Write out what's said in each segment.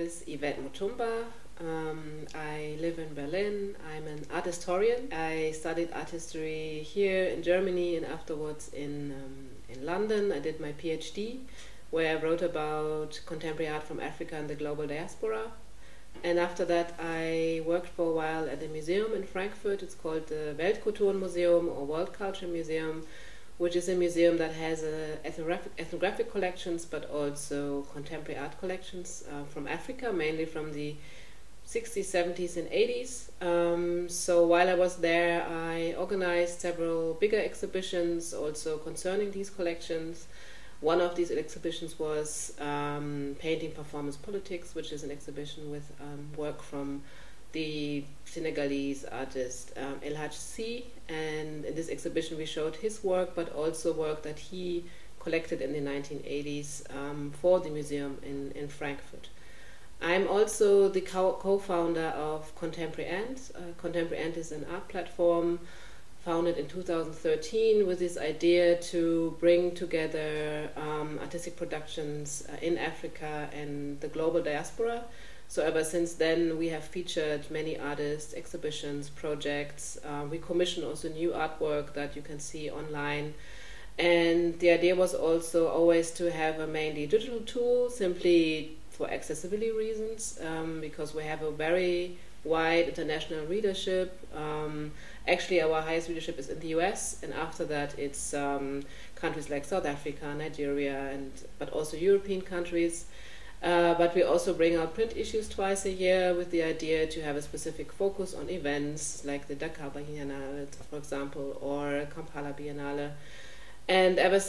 is Yvette Mutumba. I live in Berlin. I'm an art historian. I studied art history here in Germany and afterwards in London. I did my PhD, where I wrote about contemporary art from Africa and the global diaspora. And after that, I worked for a while at a museum in Frankfurt. It's called the Weltkulturmuseum or World Culture Museum, which is a museum that has ethnographic collections, but also contemporary art collections from Africa, mainly from the 60s, 70s, and 80s. So while I was there, I organized several bigger exhibitions also concerning these collections. One of these exhibitions was Painting Performance Politics, which is an exhibition with work from the Senegalese artist El Hadji, and in this exhibition we showed his work, but also work that he collected in the 1980s for the museum in Frankfurt. I'm also the co-founder of Contemporary Ant. Contemporary Ant is an art platform founded in 2013 with this idea to bring together artistic productions in Africa and the global diaspora. So ever since then we have featured many artists, exhibitions, projects. We commission also new artwork that you can see online. And the idea was also always to have a mainly digital tool, simply for accessibility reasons, because we have a very wide international readership. Actually, our highest readership is in the US, and after that it's countries like South Africa, Nigeria, but also European countries. But we also bring out print issues twice a year with the idea to have a specific focus on events like the Dakar Biennale, for example, or Kampala Biennale. And ever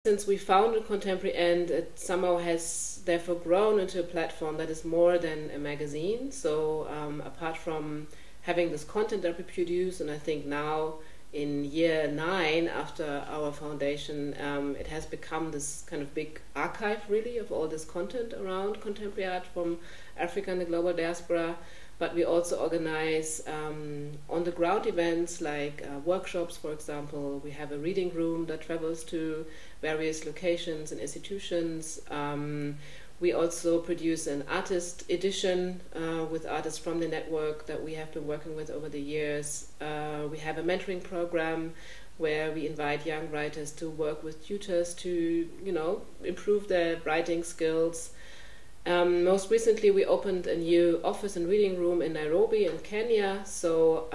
since we founded Contemporary Ant, it somehow has therefore grown into a platform that is more than a magazine. So apart from having this content that we produce, and I think now in year 9 after our foundation, it has become this kind of big archive really of all this content around contemporary art from Africa and the global diaspora. But we also organize on-the-ground events like workshops, for example. We have a reading room that travels to various locations and institutions. We also produce an artist edition with artists from the network that we have been working with over the years. We have a mentoring program where we invite young writers to work with tutors to, improve their writing skills. Most recently, we opened a new office and reading room in Nairobi in Kenya. So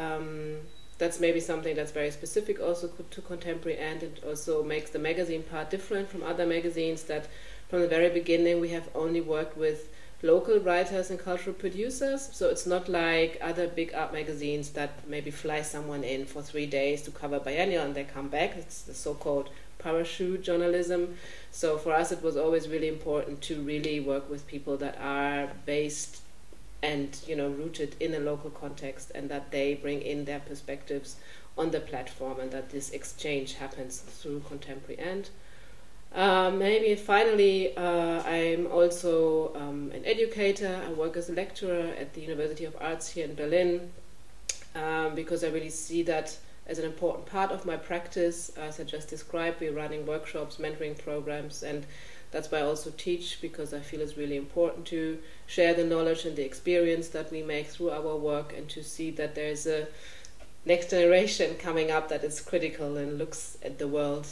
that's maybe something that's very specific also to Contemporary Ant. It also makes the magazine part different from other magazines that from the very beginning we have only worked with local writers and cultural producers. So it's not like other big art magazines that maybe fly someone in for 3 days to cover biennial and they come back. It's the so-called parachute journalism. So for us it was always really important to really work with people that are based and rooted in a local context, and that they bring in their perspectives on the platform, and that this exchange happens through Contemporary Ant. Maybe finally, I'm also an educator. I work as a lecturer at the University of Arts here in Berlin because I really see that as an important part of my practice. As I just described, we're running workshops, mentoring programs, and that's why I also teach, because I feel it's really important to share the knowledge and the experience that we make through our work, and to see that there's a next generation coming up that is critical and looks at the world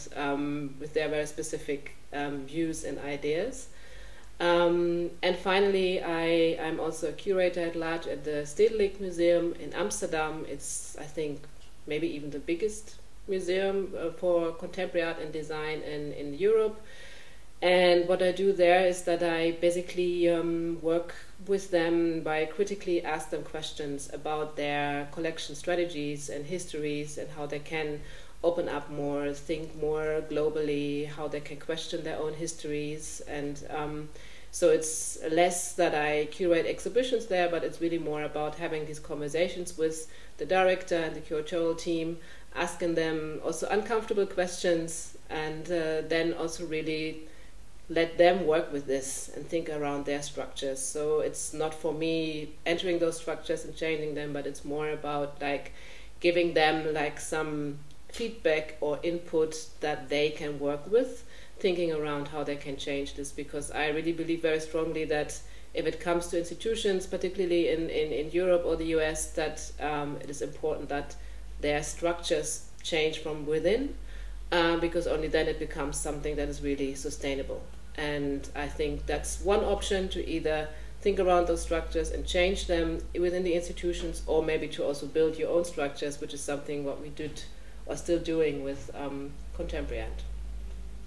with their very specific views and ideas. And finally, I'm also a curator at large at the Stedelijk Museum in Amsterdam. It's, I think, maybe even the biggest museum for contemporary art and design in Europe. And what I do there is that I basically work with them by critically ask them questions about their collection strategies and histories, and how they can open up more, think more globally, how they can question their own histories. And so it's less that I curate exhibitions there, but it's really more about having these conversations with the director and the curatorial team, asking them also uncomfortable questions, and then also really let them work with this and think around their structures. So it's not for me entering those structures and changing them, but it's more about like giving them like some feedback or input that they can work with, thinking around how they can change this, because I really believe very strongly that if it comes to institutions, particularly in Europe or the US, that it is important that their structures change from within, because only then it becomes something that is really sustainable. And I think that's one option, to either think around those structures and change them within the institutions, or maybe to also build your own structures, which is something what we did or still doing with contemporary art.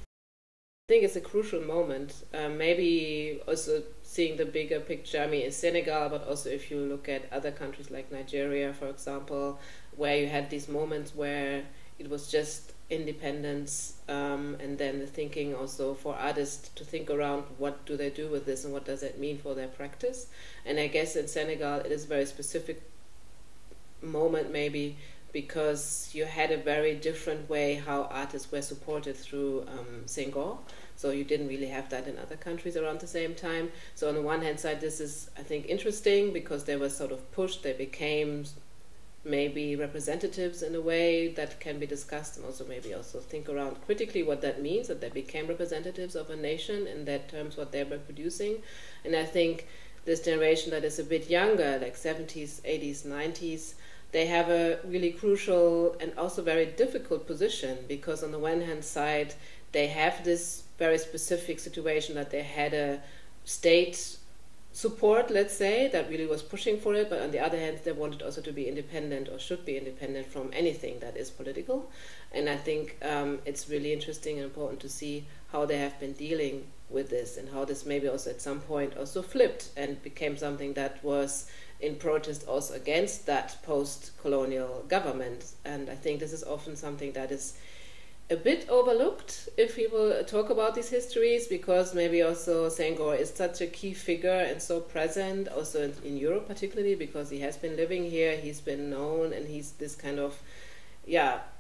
I think it's a crucial moment, maybe also seeing the bigger picture. I mean, in Senegal, but also if you look at other countries like Nigeria, for example, where you had these moments where it was just independence, and then the thinking also for artists to think around what do they do with this and what does it mean for their practice. And I guess in Senegal it is a very specific moment, maybe because you had a very different way how artists were supported through Senghor. So you didn't really have that in other countries around the same time. So on the one hand side, this is, I think, interesting because they were sort of pushed, they became maybe representatives in a way that can be discussed, and also maybe also think around critically what that means, that they became representatives of a nation in that terms what they were producing. And I think this generation that is a bit younger, like 70s, 80s, 90s, they have a really crucial and also very difficult position, because on the one hand side they have this very specific situation that they had a state support, let's say, that really was pushing for it, but on the other hand they wanted also to be independent, or should be independent from anything that is political. And I think it's really interesting and important to see how they have been dealing with this, and how this maybe also at some point also flipped and became something that was in protest also against that post-colonial government. And I think this is often something that is a bit overlooked if people talk about these histories, because maybe also Senghor is such a key figure and so present also in Europe, particularly because he has been living here, he's been known, and he's this kind of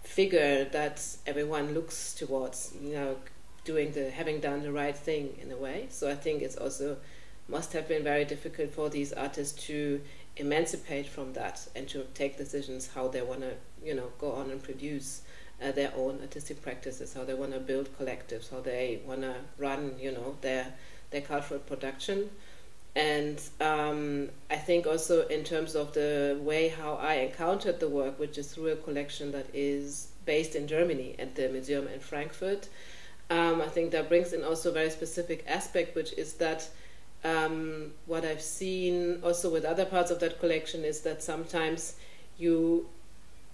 figure that everyone looks towards, you know, having done the right thing in a way. So I think it's also must have been very difficult for these artists to emancipate from that and to take decisions how they want to, you know, go on and produce their own artistic practices, how they want to build collectives, how they want to run, you know, their cultural production. And I think also in terms of the way how I encountered the work, which is through a collection that is based in Germany at the museum in Frankfurt, I think that brings in also a very specific aspect, which is that what I've seen also with other parts of that collection is that sometimes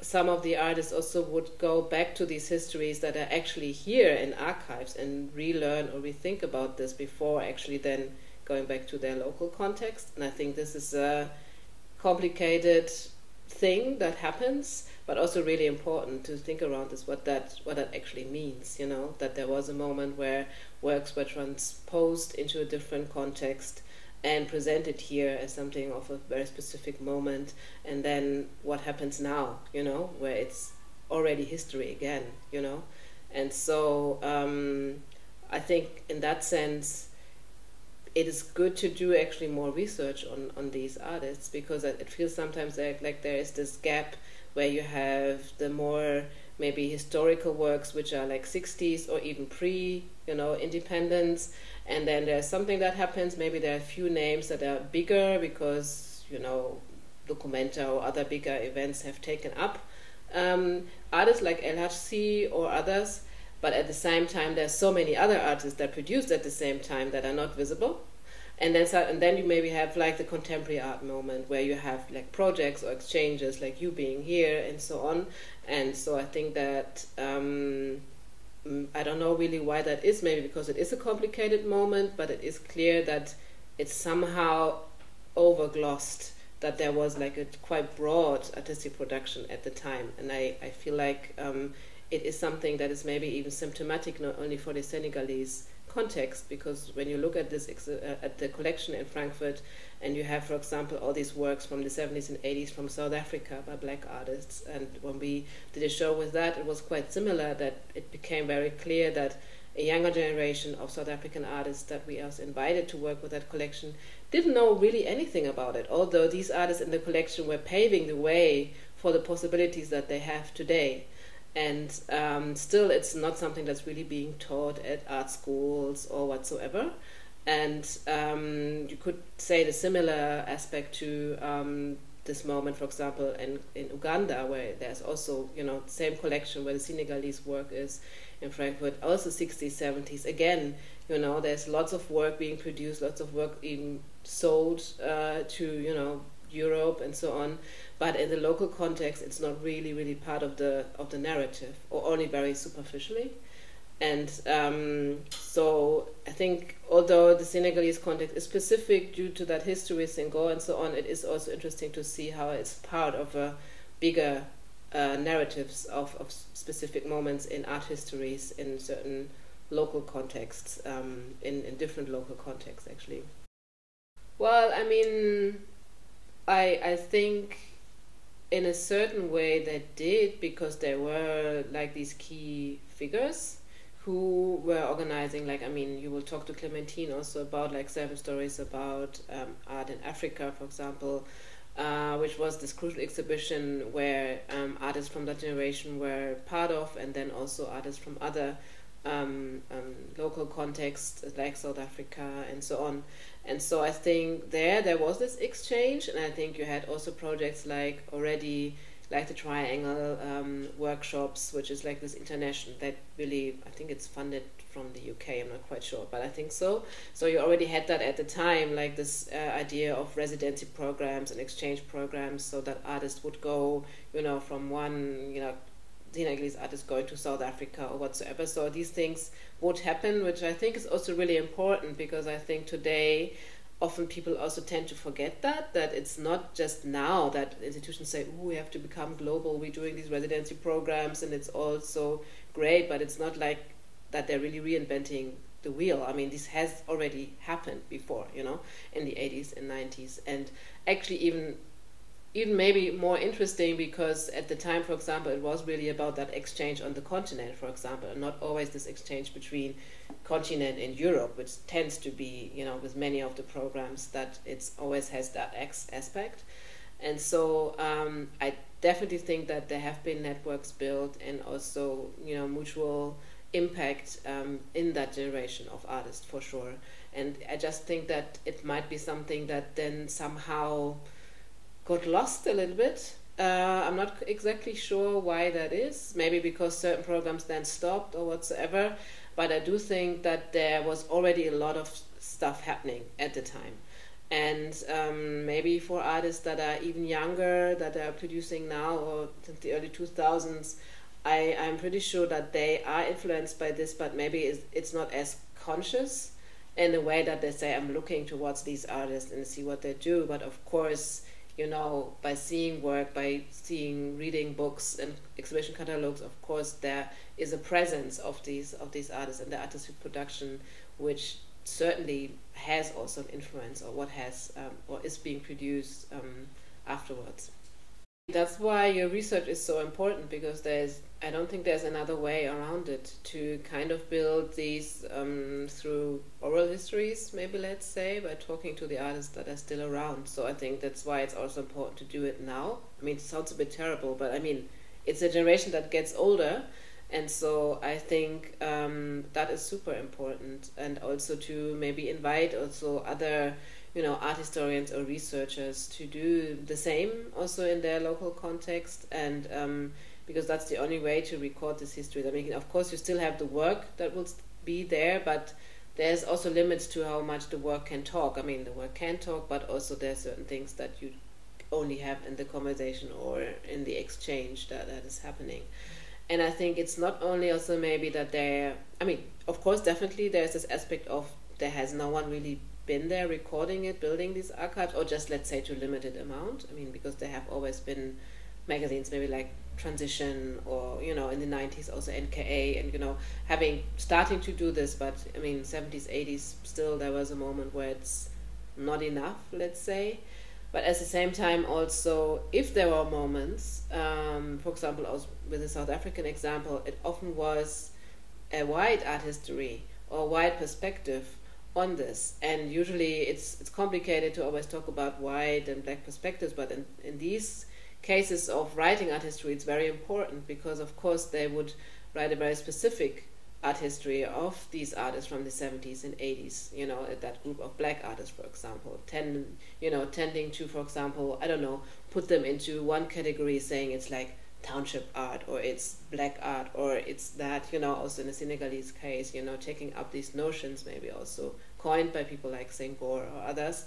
some of the artists also would go back to these histories that are actually here in archives and relearn or rethink about this before actually then going back to their local context. And I think this is a complicated thing that happens, but also really important to think around is what that actually means, you know, that there was a moment where works were transposed into a different context and presented here as something of a very specific moment, and then what happens now, you know, where it's already history again, you know. And so I think in that sense it is good to do actually more research on these artists, because it feels sometimes like there is this gap where you have the more maybe historical works which are like 60s or even independence, and then there's something that happens, maybe there are a few names that are bigger because, you know, Documenta or other bigger events have taken up artists like LHC or others, but at the same time there's so many other artists that produced at the same time that are not visible. And then you maybe have like the contemporary art moment where you have like projects or exchanges like you being here and so on. And so I think that I don't know really why that is, maybe because it is a complicated moment, but it is clear that it's somehow overglossed that there was like a quite broad artistic production at the time. And I feel like it is something that is maybe even symptomatic not only for the Senegalese context, because when you look at this at the collection in Frankfurt, and you have, for example, all these works from the 70s and 80s from South Africa by black artists, and when we did a show with that, it was quite similar, that it became very clear that a younger generation of South African artists that we also invited to work with that collection didn't know really anything about it, although these artists in the collection were paving the way for the possibilities that they have today. And still it's not something that's really being taught at art schools or whatsoever. And you could say the similar aspect to this moment, for example, in Uganda, where there's also, you know, same collection where the Senegalese work is in Frankfurt, also 60s, 70s. Again, you know, there's lots of work being produced, lots of work even sold to, you know, Europe and so on. But in the local context, it's not really part of the narrative, or only very superficially. And so I think, although the Senegalese context is specific due to that history, Senghor and so on, it is also interesting to see how it's part of a bigger narratives of specific moments in art histories in certain local contexts, in different local contexts, actually. Well, I mean, I think in a certain way they did, because there were like these key figures who were organizing, like, I mean, you will talk to Clementine also about like 7 stories about art in Africa, for example, which was this crucial exhibition where artists from that generation were part of, and then also artists from other local contexts like South Africa and so on. And so I think there was this exchange, and I think you had also projects like already like the Triangle workshops, which is like this international that really, I think it's funded from the UK, I'm not quite sure, but I think so. So you already had that at the time, like this idea of residency programs and exchange programs, so that artists would go, you know, from one, you know, Senegalese artists going to South Africa or whatsoever. So these things would happen, which I think is also really important, because I think today often people also tend to forget that it's not just now that institutions say, oh, we have to become global, we're doing these residency programs and it's all so great, but it's not like that they're really reinventing the wheel. I mean, this has already happened before, you know, in the 80s and 90s, and actually even maybe more interesting, because at the time, for example, it was really about that exchange on the continent, for example, and not always this exchange between continent and Europe, which tends to be, you know, with many of the programs, that it's always has that aspect. And so I definitely think that there have been networks built, and also, you know, mutual impact in that generation of artists, for sure. And I just think that it might be something that then somehow got lost a little bit. I'm not exactly sure why that is. Maybe because certain programs then stopped or whatsoever. But I do think that there was already a lot of stuff happening at the time. And maybe for artists that are even younger, that are producing now or since the early 2000s, I'm pretty sure that they are influenced by this, but maybe it's not as conscious in the way that they say, I'm looking towards these artists and see what they do. But of course, you know, by seeing work, by reading books and exhibition catalogs, of course, there is a presence of these artists and the artistic production, which certainly has also an influence on what has or is being produced afterwards. That's why your research is so important, because I don't think there's another way around it, to kind of build these through oral histories, maybe, let's say, by talking to the artists that are still around. So I think that's why it's also important to do it now. I mean, it sounds a bit terrible, but I mean, it's a generation that gets older, and so I think that is super important. And also to maybe invite also other, you know, art historians or researchers to do the same also in their local context, and because that's the only way to record this history. I mean, of course, you still have the work that will be there, but there's also limits to how much the work can talk. I mean, the work can talk, but also there are certain things that you only have in the conversation or in the exchange that is happening. And I think it's not only also maybe that I mean, of course, definitely there's this aspect of there has no one really been there recording it, building these archives, or just, let's say, to a limited amount. I mean, because there have always been magazines, maybe like Transition, or, you know, in the 90s also NKA, and, you know, starting to do this, but I mean, 70s, 80s, still there was a moment where it's not enough, let's say. But at the same time also, if there were moments, for example, with the South African example, it often was a wide art history or wide perspective on this. And usually it's complicated to always talk about white and black perspectives, but in these cases of writing art history, it's very important, because of course they would write a very specific art history of these artists from the 70s and 80s, you know, that group of black artists, for example, tending to, for example, I don't know, put them into one category, saying it's like township art, or it's black art, or it's that, you know, also in the Senegalese case, you know, taking up these notions, maybe also coined by people like Senghor or others,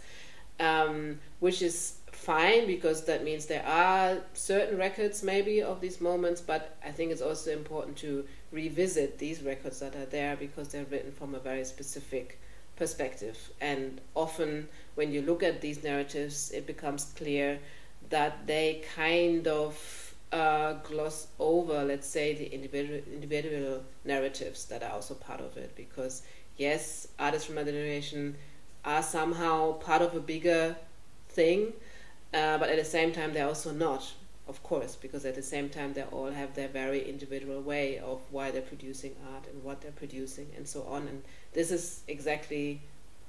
which is fine, because that means there are certain records maybe of these moments, but I think it's also important to revisit these records that are there, because they're written from a very specific perspective. And often when you look at these narratives, it becomes clear that they kind of gloss over, let's say, the individual narratives that are also part of it, because yes, artists from another generation are somehow part of a bigger thing, but at the same time they're also not, of course, because at the same time they all have their very individual way of why they're producing art and what they're producing and so on. And this is exactly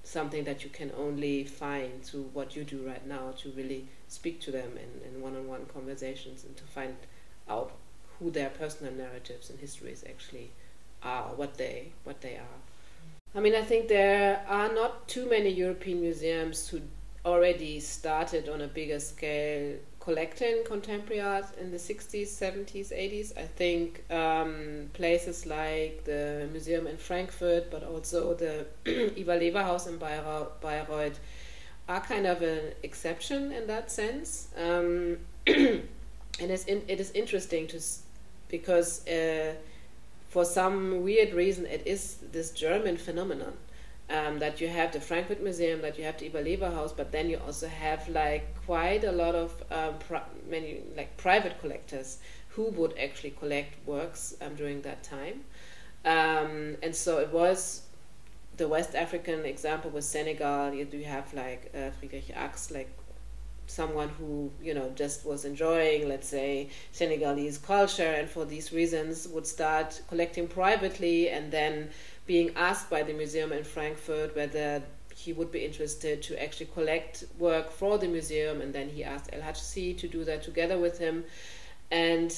something that you can only find through what you do right now, to really speak to them in one-on-one conversations, and to find out who their personal narratives and histories actually are, what they are. I mean, I think there are not too many European museums who already started on a bigger scale collecting contemporary art in the 60s, 70s, 80s. I think places like the museum in Frankfurt, but also the Ivar-Lever-Haus in Bayreuth are kind of an exception in that sense. And it is interesting because for some weird reason it is this German phenomenon. That you have the Frankfurt Museum, that you have the Ivar-Lever-Haus, but then you also have like quite a lot of many like private collectors who would actually collect works during that time. And so it was the West African example with Senegal. You have like Friedrich Ax, like someone who, you know, just was enjoying, let's say, Senegalese culture, and for these reasons would start collecting privately, and then being asked by the museum in Frankfurt whether he would be interested to actually collect work for the museum, and then he asked LHC to do that together with him. And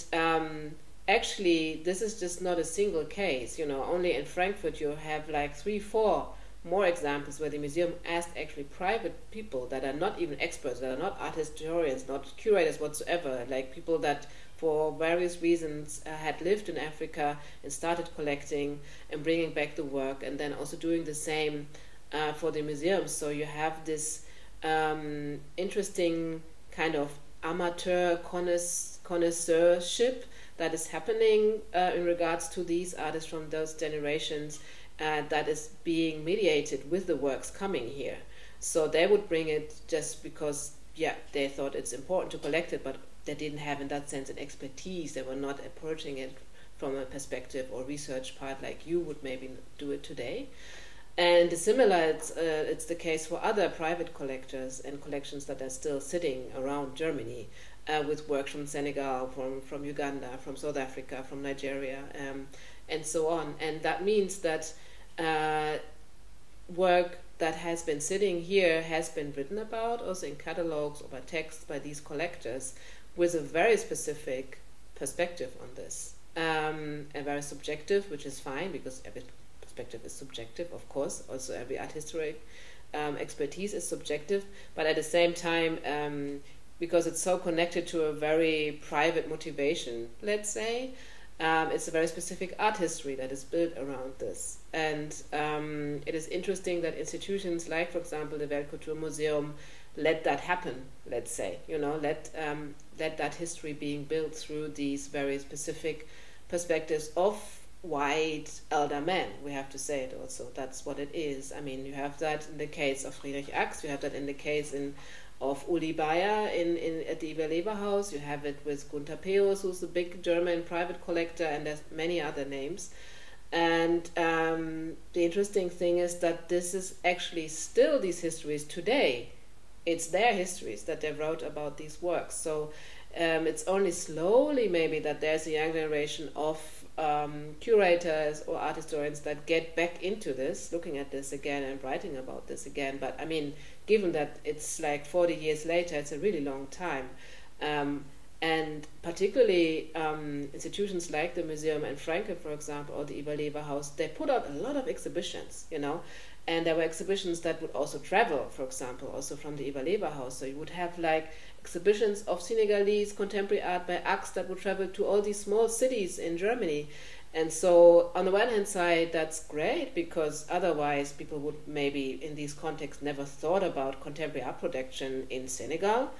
actually this is just not a single case, you know. Only in Frankfurt you have like 3-4 more examples where the museum asked actually private people that are not even experts, that are not art historians, not curators whatsoever, like people that for various reasons had lived in Africa and started collecting and bringing back the work, and then also doing the same for the museums. So you have this interesting kind of amateur connoisseurship that is happening in regards to these artists from those generations, that is being mediated with the works coming here. So they would bring it just because, yeah, they thought it's important to collect it, but they didn't have in that sense an expertise. They were not approaching it from a perspective or research part like you would maybe do it today. And similar, it's the case for other private collectors and collections that are still sitting around Germany with works from Senegal, from Uganda, from South Africa, from Nigeria, and so on. And that means that work that has been sitting here has been written about also in catalogs or by texts by these collectors with a very specific perspective on this, and very subjective, which is fine because every perspective is subjective, of course. Also every art history expertise is subjective, but at the same time, because it's so connected to a very private motivation, let's say, it's a very specific art history that is built around this. And it is interesting that institutions like, for example, the Weltkulturmuseum let that happen, let's say, you know, let that history being built through these very specific perspectives of white elder men. We have to say it also. That's what it is. I mean, you have that in the case of Friedrich Ax, you have that in the case of Uli Bayer at the Ivar-Lever-Haus, you have it with Gunther Peus, who's a big German private collector, and there's many other names. And the interesting thing is that this is actually still these histories today. It's their histories that they wrote about these works. So it's only slowly maybe that there's a young generation of curators or art historians that get back into this, looking at this again and writing about this again. But I mean, given that it's like 40 years later, it's a really long time. And particularly institutions like the Museum in Franke, for example, or the Überleber House, they put out a lot of exhibitions, you know, and there were exhibitions that would also travel, for example, also from the Überleber House. So you would have like exhibitions of Senegalese contemporary art by acts that would travel to all these small cities in Germany. And so on the one hand side, that's great, because otherwise people would maybe in these contexts never thought about contemporary art production in Senegal.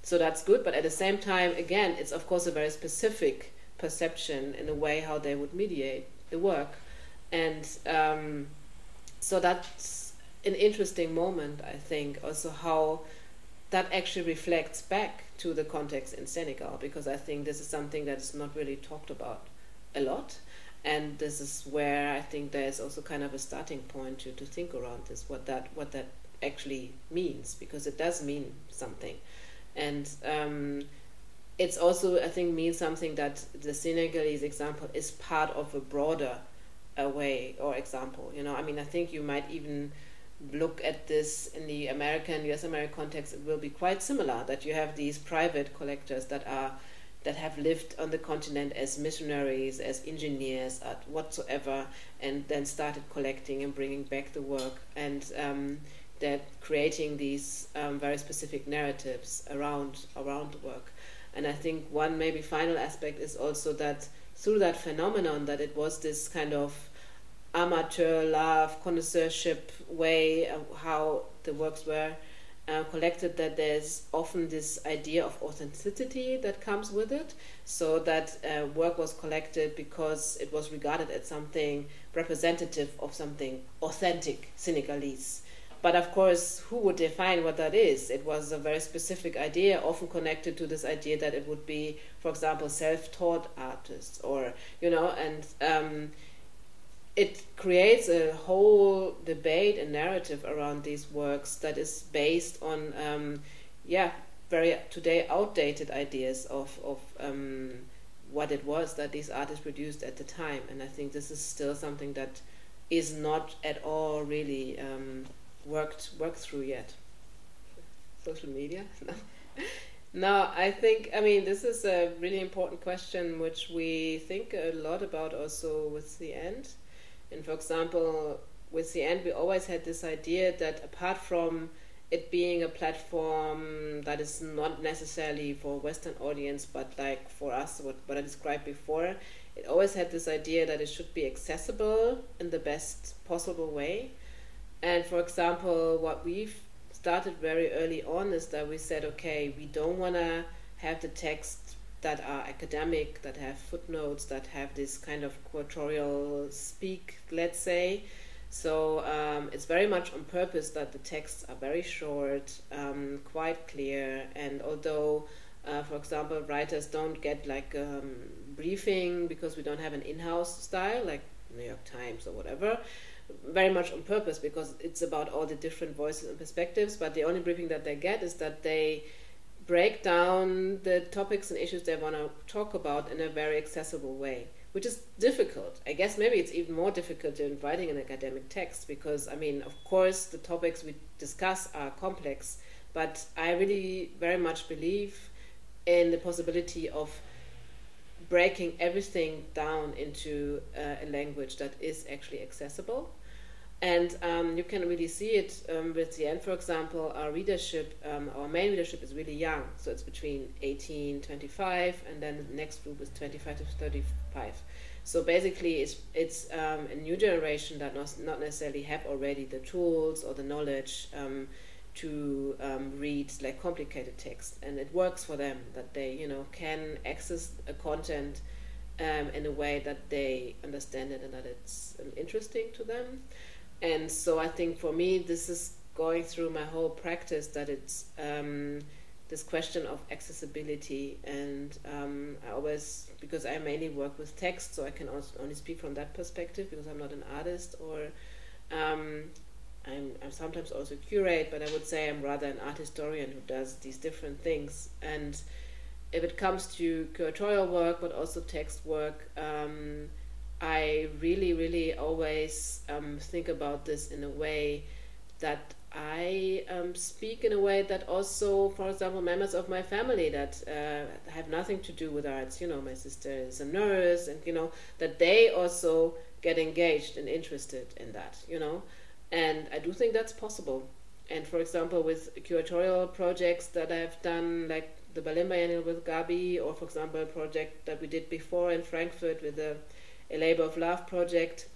So that's good, but at the same time, again, it's of course a very specific perception in a way how they would mediate the work. And so that's an interesting moment, I think, also how that actually reflects back to the context in Senegal, because I think this is something that is not really talked about a lot. And this is where I think there's also kind of a starting point to think around this, what that actually means, because it does mean something. And it's also, I think, means something that the Senegalese example is part of a broader way or example. You know, I mean, I think you might even look at this in the US American context. It will be quite similar, that you have these private collectors that have lived on the continent as missionaries, as engineers, whatsoever, and then started collecting and bringing back the work, and they're creating these very specific narratives around the work. And I think one maybe final aspect is also that through that phenomenon, that it was this kind of amateur love, connoisseurship way of how the works were collected, that there's often this idea of authenticity that comes with it, so that work was collected because it was regarded as something representative of something authentic Senegalese. But of course, who would define what that is? It was a very specific idea, often connected to this idea that it would be, for example, self-taught artists, or, you know, and it creates a whole debate and narrative around these works that is based on, very today outdated ideas of what it was that these artists produced at the time. And I think this is still something that is not at all really worked through yet. Social media? No, I think, I mean, this is a really important question which we think a lot about also with the end. And for example, with the end, we always had this idea that apart from it being a platform that is not necessarily for a Western audience, but like for us, what I described before, it always had this idea that it should be accessible in the best possible way. And for example, what we've started very early on is that we said, okay, we don't want to have the texts that are academic, that have footnotes, that have this kind of curatorial speak, let's say. So it's very much on purpose that the texts are very short, quite clear, and although, for example, writers don't get like briefing because we don't have an in-house style, like New York Times or whatever, very much on purpose, because it's about all the different voices and perspectives, but the only briefing that they get is that they break down the topics and issues they want to talk about in a very accessible way, which is difficult. I guess maybe it's even more difficult in writing an academic text, because, I mean, of course, the topics we discuss are complex, but I really very much believe in the possibility of breaking everything down into a language that is actually accessible. And you can really see it with the end, for example, our readership, our main readership is really young. So it's between 18, 25, and then the next group is 25 to 35. So basically it's a new generation that not necessarily have already the tools or the knowledge to read like complicated text. And it works for them, that they, you know, can access a content in a way that they understand it and that it's interesting to them. And so I think for me, this is going through my whole practice, that it's this question of accessibility. And I always, because I mainly work with text, so I can also only speak from that perspective, because I'm not an artist, or I'm sometimes also curate, but I would say I'm rather an art historian who does these different things. And if it comes to curatorial work, but also text work, I really, really always think about this in a way that I speak in a way that also, for example, members of my family that have nothing to do with arts, you know, my sister is a nurse, and, you know, that they also get engaged and interested in that, you know. And I do think that's possible. And for example, with curatorial projects that I've done, like the Berlin Biennial with Gabi, or for example, a project that we did before in Frankfurt with a Labor of Love project,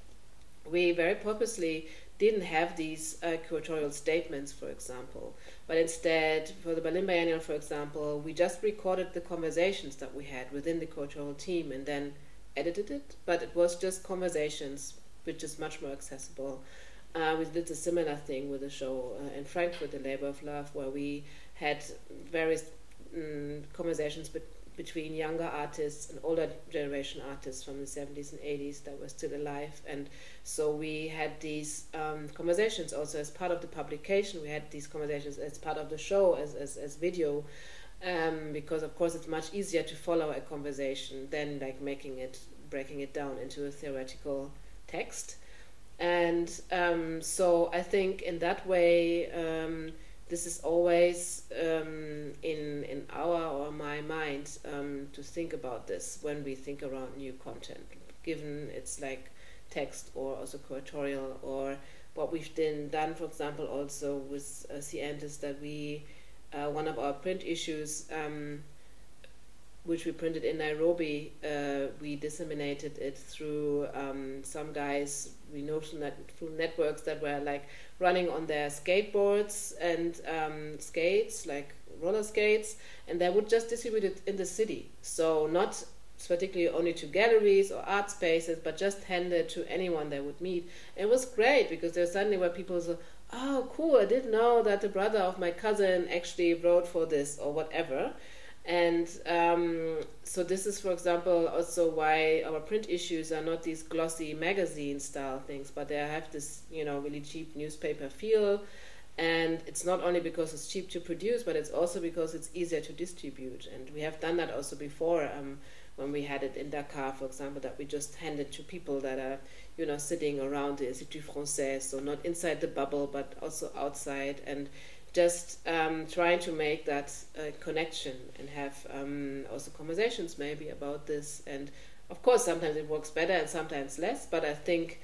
we very purposely didn't have these curatorial statements, for example. But instead, for the Berlin Biennial, for example, we just recorded the conversations that we had within the curatorial team and then edited it. But it was just conversations, which is much more accessible. We did a similar thing with a show in Frankfurt, the Labor of Love, where we had various conversations between younger artists and older generation artists from the 70s and 80s that were still alive. And so we had these conversations also as part of the publication. We had these conversations as part of the show, as video, because of course it's much easier to follow a conversation than like breaking it down into a theoretical text. And so I think in that way, this is always in our or my mind to think about this when we think around new content, given it's like text or also curatorial, or what we've done, for example, also with CN is that we, one of our print issues, which we printed in Nairobi, we disseminated it through some guys we know through networks that were like running on their skateboards and skates, like roller skates, and they would just distribute it in the city. So not particularly only to galleries or art spaces, but just hand it to anyone they would meet. And it was great because there suddenly were people so, oh cool, I didn't know that the brother of my cousin actually wrote for this or whatever. And so this is, for example, also why our print issues are not these glossy magazine style things, but they have this, you know, really cheap newspaper feel. And it's not only because it's cheap to produce, but it's also because it's easier to distribute. And we have done that also before, when we had it in Dakar, for example, that we just handed to people that are, you know, sitting around the Institut Français, so not inside the bubble, but also outside, and just trying to make that connection and have also conversations maybe about this. And of course, sometimes it works better and sometimes less, but I think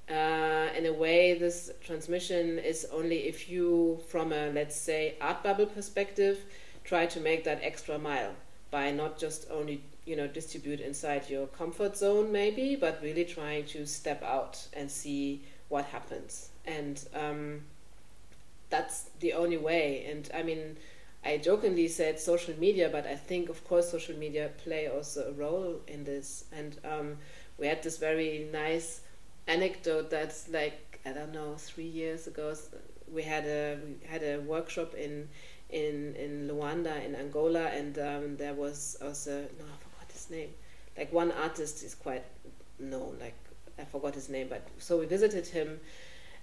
in a way this transmission is only if you, from a, let's say, art bubble perspective, try to make that extra mile by not just only, you know, distribute inside your comfort zone maybe, but really trying to step out and see what happens. And that's the only way. And I mean, I jokingly said social media, but I think of course social media play also a role in this. And we had this very nice anecdote that's like, I don't know, 3 years ago, we had a workshop in Luanda in Angola, and there was also, no, I forgot his name, like one artist is quite known, like I forgot his name, but so we visited him.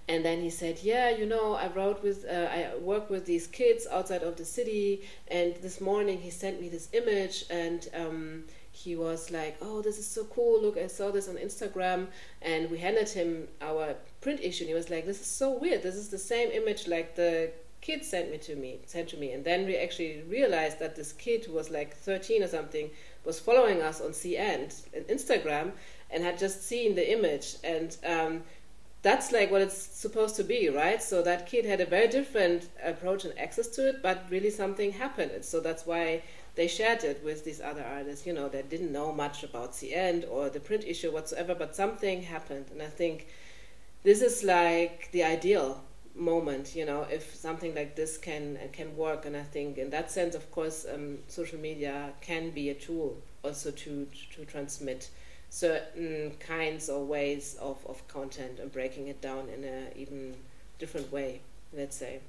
And then he said, yeah, you know, I work with these kids outside of the city, and this morning he sent me this image, and he was like, oh, this is so cool, look, I saw this on Instagram. And we handed him our print issue, and he was like, this is so weird, this is the same image like the kid sent to me. And then we actually realized that this kid who was like 13 or something was following us on CN, on Instagram, and had just seen the image. And that's like what it's supposed to be, right? So that kid had a very different approach and access to it, but really something happened. And so that's why they shared it with these other artists, you know, that didn't know much about the end or the print issue whatsoever, but something happened. And I think this is like the ideal moment, you know, if something like this can work. And I think in that sense, of course, social media can be a tool also to transmit certain kinds or ways of content and breaking it down in a even different way, let's say.